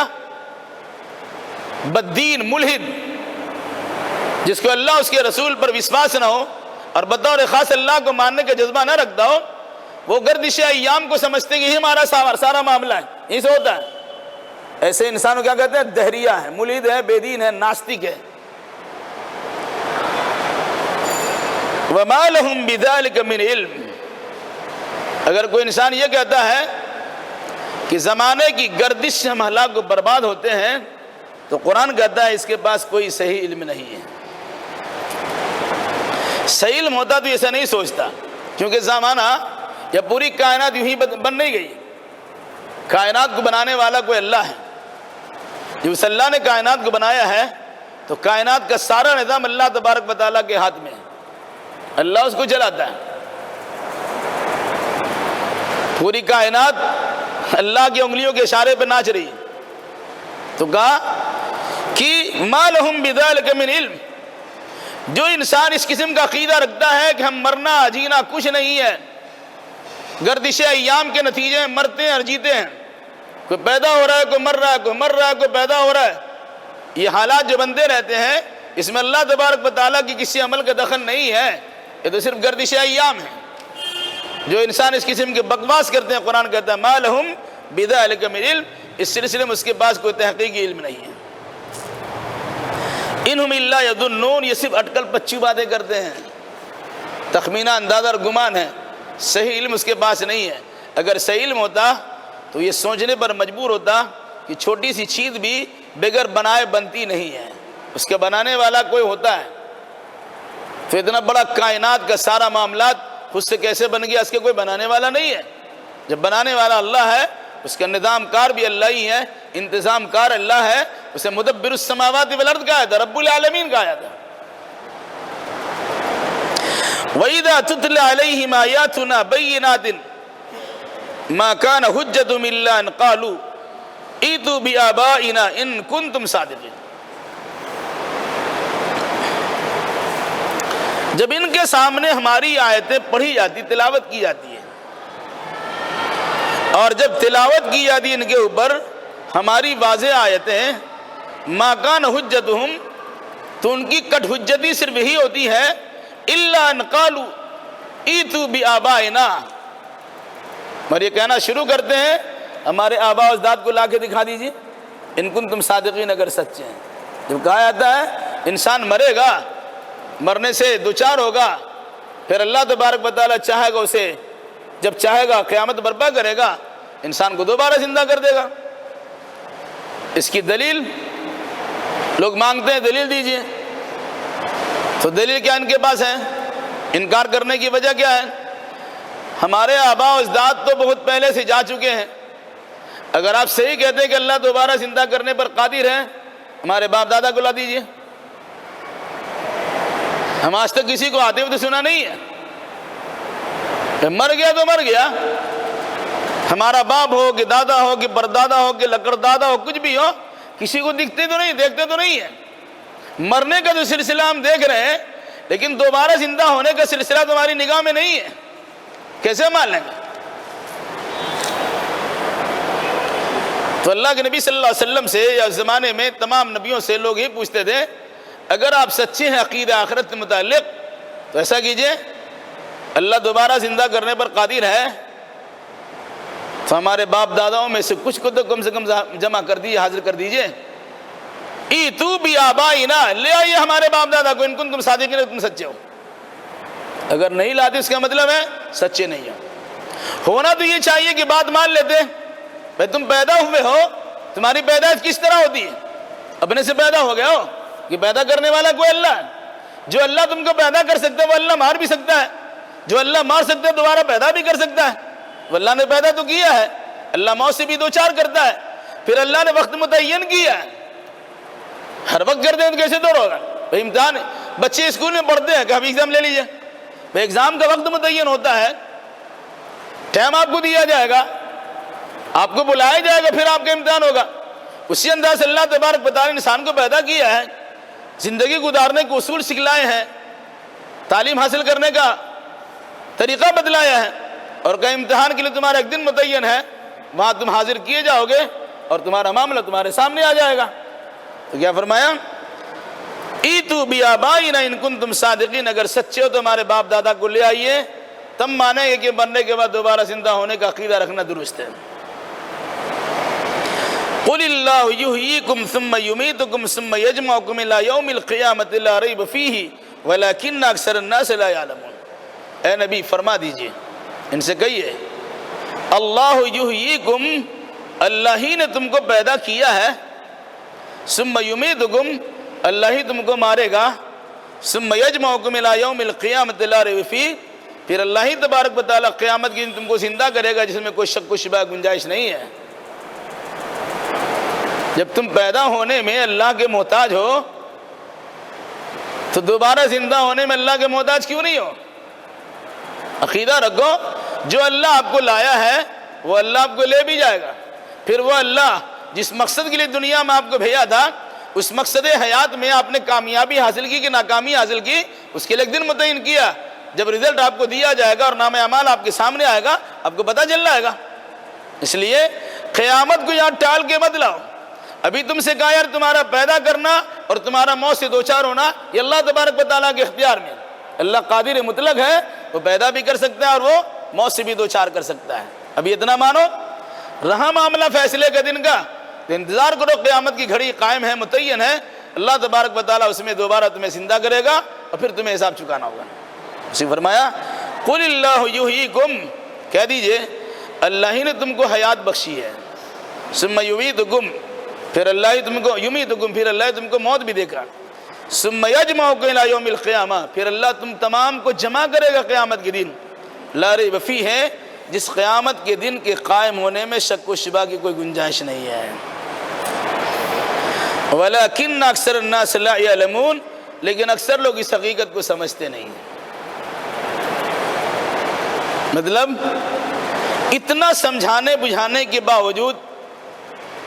بددین ملحد، جس کو اللہ اس کے رسول پر وشواس نہ ہو اور بطور خاص اللہ کو ماننے کا جذبہ نہ رکھتا ہو، وہ گردش ایام کو سمجھتے ہیں کہ یہ ہمارا سارا معاملہ ہے، یہ سے ہوتا ہے۔ ایسے انسان کو کیا کہتے ہیں؟ دہریہ ہے، ملحد ہے، بے دین ہے، ناستک ہے۔ وَمَا لَهُمْ بِذَلِكَ مِنْ عِلْمٍ، اگر کوئی انسان یہ کہتا ہے کہ زمانے کی گردش سے ہم ہلاک کو برباد ہوتے ہیں، تو قرآن کہتا ہے اس کے پاس کوئی صحیح علم نہیں ہے۔ صحیح علم ہوتا تو ایسا نہیں سوچتا، کیونکہ زمانہ یا پوری کائنات یوں ہی بن نہیں گئی، کائنات کو بنانے والا کوئی اللہ ہے۔ جب اس اللہ نے کائنات کو بنایا ہے تو کائنات کا سارا نظام اللہ تبارک و تعالیٰ کے ہاتھ میں ہے، اللہ اس کو چلاتا ہے۔ پوری کائنات اللہ کی انگلیوں کے اشارے پہ ناچ رہی ہے، تو کہا کہ ما لہم بذلک من علم، جو انسان اس قسم کا عقیدہ رکھتا ہے کہ ہم مرنا جینا کچھ نہیں ہے، گردش ایام کے نتیجے میں مرتے ہیں اور جیتے ہیں، کوئی پیدا ہو رہا ہے، کوئی مر رہا ہے، کوئی مر رہا ہے، کوئی پیدا ہو رہا ہے، یہ حالات جو بنتے رہتے ہیں، اس میں اللہ تبارک و تعالیٰ کی کسی عمل کا دخل نہیں ہے، یہ تو صرف گردش ایام ہے۔ جو انسان اس قسم کے بکواس کرتے ہیں، قرآن کہتا ہے ما لہم بذلک من علم، اس سلسلے میں اس کے پاس کوئی تحقیقی علم نہیں ہے۔ انہم الا یظنون، یہ صرف اٹکل پچی باتیں کرتے ہیں، تخمینہ، اندازہ اور گمان ہے، صحیح علم اس کے پاس نہیں ہے۔ اگر صحیح علم ہوتا تو یہ سوچنے پر مجبور ہوتا کہ چھوٹی سی چیز بھی بغیر بنائے بنتی نہیں ہے، اس کا بنانے والا کوئی ہوتا ہے۔ تو اتنا بڑا کائنات کا سارا معاملات خود سے کیسے بن گیا، اس کے کوئی بنانے والا نہیں ہے۔ جب بنانے والا اللہ ہے، اس کا نظام کار بھی اللہ ہی ہے، انتظام کار اللہ ہے، اسے مدبر السماوات والارض کہا تھا، رب العالمین کہا تھا۔ وَإِذَا تُتْلَى عَلَيْهِمْ آيَاتُنَا بَيِّنَاتٍ مَا كَانَ حُجَّتُهُمْ إِلَّا أَنْ قَالُوا ائْتُوا بِآبَائِنَا إِن كُنتُمْ صَادِقِينَ، جب ان کے سامنے ہماری آیتیں پڑھی جاتی، تلاوت کی جاتی ہے، اور جب تلاوت کی جاتی ان کے اوپر ہماری واضح آیتیں، ما کان حجتہم، تو ان کی کٹ حجتی صرف یہی ہوتی ہے، الا ان قالوا ایتوا بآبائنا، اور یہ کہنا شروع کرتے ہیں ہمارے آباء و اجداد کو لا کے دکھا دیجیے، ان کنتم صادقین، اگر سچے ہیں۔ جب کہا جاتا ہے انسان مرے گا، مرنے سے دوچار ہوگا، پھر اللہ تبارک و تعالیٰ چاہے گا اسے، جب چاہے گا قیامت برپا کرے گا، انسان کو دوبارہ زندہ کر دے گا۔ اس کی دلیل لوگ مانگتے ہیں، دلیل دیجئے، تو دلیل کیا ان کے پاس ہے؟ انکار کرنے کی وجہ کیا ہے؟ ہمارے آباء و اجداد تو بہت پہلے سے جا چکے ہیں، اگر آپ صحیح کہتے ہیں کہ اللہ دوبارہ زندہ کرنے پر قادر ہے ہمارے باپ دادا کو لا دیجئے. ہم آج تک کسی کو آتے ہوئے تو سنا نہیں ہے. مر گیا تو مر گیا. ہمارا باپ ہو کہ دادا ہو کہ پردادا ہو کہ لکڑ دادا ہو، کچھ بھی ہو، کسی کو دکھتے تو نہیں، دیکھتے تو نہیں ہے. مرنے کا جو سلسلہ ہم دیکھ رہے ہیں، لیکن دوبارہ زندہ ہونے کا سلسلہ تمہاری نگاہ میں نہیں ہے. کیسے مان لیں گے؟ تو اللہ کے نبی صلی اللہ علیہ وسلم سے یا زمانے میں تمام نبیوں سے لوگ یہ پوچھتے تھے، اگر آپ سچے ہیں عقیدہ آخرت کے متعلق تو ایسا کیجئے، اللہ دوبارہ زندہ کرنے پر قادر ہے تو ہمارے باپ داداؤں میں سے کچھ کو تو کم سے کم جمع کر دیجئے، حاضر کر دیجئے. ایتو بی آبائنا، لے آئیے ہمارے باپ دادا کو، ان کو تم صادقین، تم سچے ہو. اگر نہیں لاتے اس کا مطلب ہے سچے نہیں ہو. ہونا تو یہ چاہیے کہ بات مان لیتے. بھائی تم پیدا ہوئے ہو، تمہاری پیدائش کس طرح ہوتی ہے؟ اپنے سے پیدا ہو گیا ہو کہ پیدا کرنے والا کوئی اللہ ہے. جو اللہ تم کو پیدا کر سکتا ہے وہ اللہ مار بھی سکتا ہے. جو اللہ مار سکتا ہے دوبارہ پیدا بھی کر سکتا ہے. وہ اللہ نے پیدا تو کیا ہے، اللہ موت سے بھی دو چار کرتا ہے. پھر اللہ نے وقت متعین کیا ہے، ہر وقت کر دیں تو کیسے دور ہوگا؟ بھائی امتحان، بچے اسکول میں پڑھتے ہیں کہ ابھی ایگزام لے لیجئے. بھائی ایگزام کا وقت متعین ہوتا ہے، ٹائم آپ کو دیا جائے گا، آپ کو بلایا جائے گا، پھر آپ کا امتحان ہوگا. اسی انداز سے اللہ تبارک و تعالیٰ نے انسان کو پیدا کیا ہے، زندگی گزارنے کے اصول سکھلائے ہیں، تعلیم حاصل کرنے کا طریقہ بدلایا ہے، اور کہ امتحان کے لیے تمہارا ایک دن متعین ہے، وہاں تم حاضر کیے جاؤ گے اور تمہارا معاملہ تمہارے سامنے آ جائے گا. تو کیا فرمایا؟ ایتو بی آبائنا ان کنتم صادقین، اگر سچے ہو تو ہمارے باپ دادا کو لے آئیے، تم مانیں گے کہ مرنے کے بعد دوبارہ زندہ ہونے کا عقیدہ رکھنا درست ہے. قل اللہ یحییکم ثم یمیتکم ثم یجمعکم الی یوم القیامۃ لا ریب فیہ ولکن اکثر الناس لا یعلمون. اے نبی فرما دیجئے، ان سے کہیے، اللہ یحییکم، اللہ ہی نے تم کو پیدا کیا ہے، ثم یمیتکم، اللہ ہی تم کو مارے گا، ثم یجمعکم الی یوم القیامۃ لا ریب فیہ، پھر اللہ ہی تبارک و تعالیٰ قیامت کے دن تم کو زندہ کرے گا جس میں کوئی شک و شبہ گنجائش نہیں ہے. جب تم پیدا ہونے میں اللہ کے محتاج ہو تو دوبارہ زندہ ہونے میں اللہ کے محتاج کیوں نہیں ہو؟ عقیدہ رکھو، جو اللہ آپ کو لایا ہے وہ اللہ آپ کو لے بھی جائے گا. پھر وہ اللہ جس مقصد کے لیے دنیا میں آپ کو بھیجا تھا، اس مقصد حیات میں آپ نے کامیابی حاصل کی کہ ناکامی حاصل کی، اس کے لیے ایک دن متعین کیا. جب رزلٹ آپ کو دیا جائے گا اور نام اعمال آپ کے سامنے آئے گا، آپ کو پتہ چل جائے گا. اس لیے قیامت کو یہاں ٹال کے مت لاؤ. ابھی تم سے کہا یار تمہارا پیدا کرنا اور تمہارا موت سے دوچار ہونا یہ اللہ تبارک و تعالیٰ کے اختیار میں. اللہ قادر مطلق ہے، وہ پیدا بھی کر سکتا ہے اور وہ موت سے بھی دوچار کر سکتا ہے. ابھی اتنا مانو، رہا معاملہ فیصلے کا دن کا تو انتظار کرو، قیامت کی گھڑی قائم ہے، متعین ہے. اللہ تبارک و تعالیٰ اس میں دوبارہ تمہیں زندہ کرے گا اور پھر تمہیں حساب چکانا ہوگا. اسی فرمایا قل اللہ یحییکم، کہہ دیجئے اللہ ہی نے تم کو حیات بخشی ہے، ثم یمیتکم، پھر اللہ ہی تم کو یمیتکم، پھر اللہ ہی تم کو موت بھی دے گا، ثم یجمعکم الی یوم القیامہ، پھر اللہ تم تمام کو جمع کرے گا قیامت کے دن. لا ریب فیہ ہے، جس قیامت کے دن کے قائم ہونے میں شک و شبہ کی کوئی گنجائش نہیں ہے. ولکن اکثر الناس لا یعلمون، لیکن اکثر لوگ اس حقیقت کو سمجھتے نہیں. مطلب اتنا سمجھانے بجھانے کے باوجود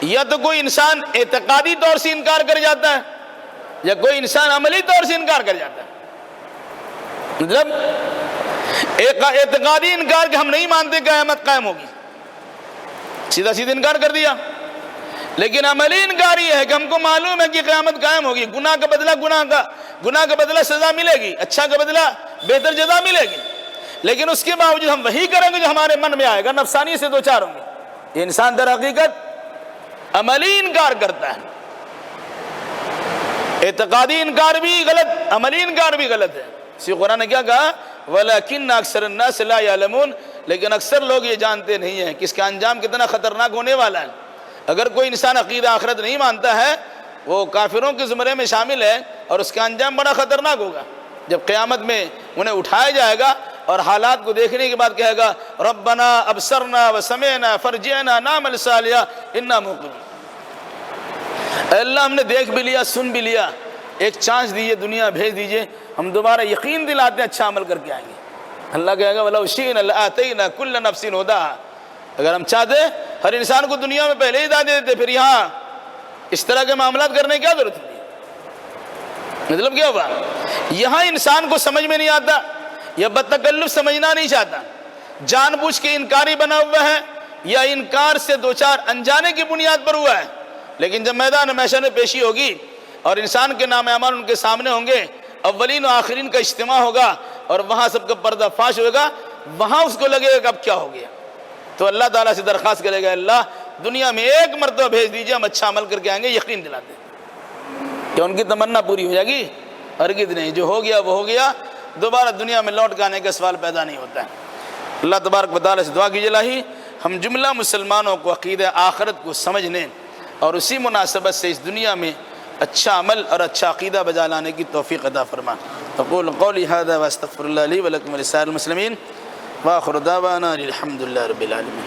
یا تو کوئی انسان اعتقادی طور سے انکار کر جاتا ہے یا کوئی انسان عملی طور سے انکار کر جاتا ہے. مطلب ایک اعتقادی انکار کہ ہم نہیں مانتے قیامت قائم ہوگی، سیدھا سیدھا انکار کر دیا. لیکن عملی انکار یہ ہے کہ ہم کو معلوم ہے کہ قیامت قائم ہوگی، گناہ کا بدلہ گناہ کا بدلہ سزا ملے گی، اچھا کا بدلہ بہتر جزا ملے گی، لیکن اس کے باوجود ہم وہی کریں گے جو ہمارے من میں آئے گا، نفسانی سے دوچار ہوں گے. یہ انسان در حقیقت عملی انکار کرتا ہے. اعتقادی انکار بھی غلط، عملی انکار بھی غلط ہے. اسی قرآن نے کیا کہا؟ وَلَكِنَّ أَكْثَرَ النَّاسِ لَا يَعْلَمُونَ، لیکن اکثر لوگ یہ جانتے نہیں ہیں کہ اس کا انجام کتنا خطرناک ہونے والا ہے. اگر کوئی انسان عقیدہ آخرت نہیں مانتا ہے وہ کافروں کے زمرے میں شامل ہے اور اس کا انجام بڑا خطرناک ہوگا. جب قیامت میں انہیں اٹھایا جائے گا اور حالات کو دیکھنے کے بعد کہے گا ربنا ابصرنا وسمعنا فرجعنا نعمل صالحا انا موقنون. اے اللہ ہم نے دیکھ بھی لیا، سن بھی لیا، ایک چانس دیجیے، دنیا بھیج دیجیے، ہم دوبارہ یقین دلاتے ہیں اچھا عمل کر کے آئیں گے۔ اللہ کہے گا وَلَوْ شِئْنَا لَآتَيْنَا كُلَّ نَفْسٍ هُدَاهَا، اگر ہم چاہتے ہر انسان کو دنیا میں پہلے ہی ہدایت دے دیتے، پھر یہاں اس طرح کے معاملات کرنے کی کیا ضرورت تھی؟ مطلب کیا ہوا؟ یہاں انسان کو سمجھ میں نہیں آتا، یا بدتکلف سمجھنا نہیں چاہتا، جان بوجھ کے انکاری بنا ہوا ہے، یا انکار سے دو چار انجانے کی بنیاد پر ہوا ہے۔ لیکن جب میدان محشر میں پیشی ہوگی اور انسان کے نام اعمال ان کے سامنے ہوں گے، اولین و آخرین کا اجتماع ہوگا اور وہاں سب کا پردہ فاش ہوگا، وہاں اس کو لگے گا کہ اب کیا ہو گیا، تو اللہ تعالیٰ سے درخواست کرے گا اللہ دنیا میں ایک مرتبہ بھیج دیجیے، ہم اچھا عمل کر کے آئیں گے، یقین دلاتے ہیں۔ کیا ان کی تمنا پوری ہو جائے گی؟ ہرگز نہیں، جو ہو گیا وہ ہو گیا، دوبارہ دنیا میں لوٹ کے آنے کا سوال پیدا نہیں ہوتا ہے۔ اللہ تبارک و تعالیٰ سے دعا کیجیے الہی ہم جملہ مسلمانوں کو عقیدہ آخرت کو سمجھنے اور اسی مناسبت سے اس دنیا میں اچھا عمل اور اچھا عقیدہ بجا لانے کی توفیق عطا فرما۔ اقول قولی ھذا واستغفر اللہ لی ولکم ولسائر المسلمین وآخر دعوانا الحمد للہ رب العالمین۔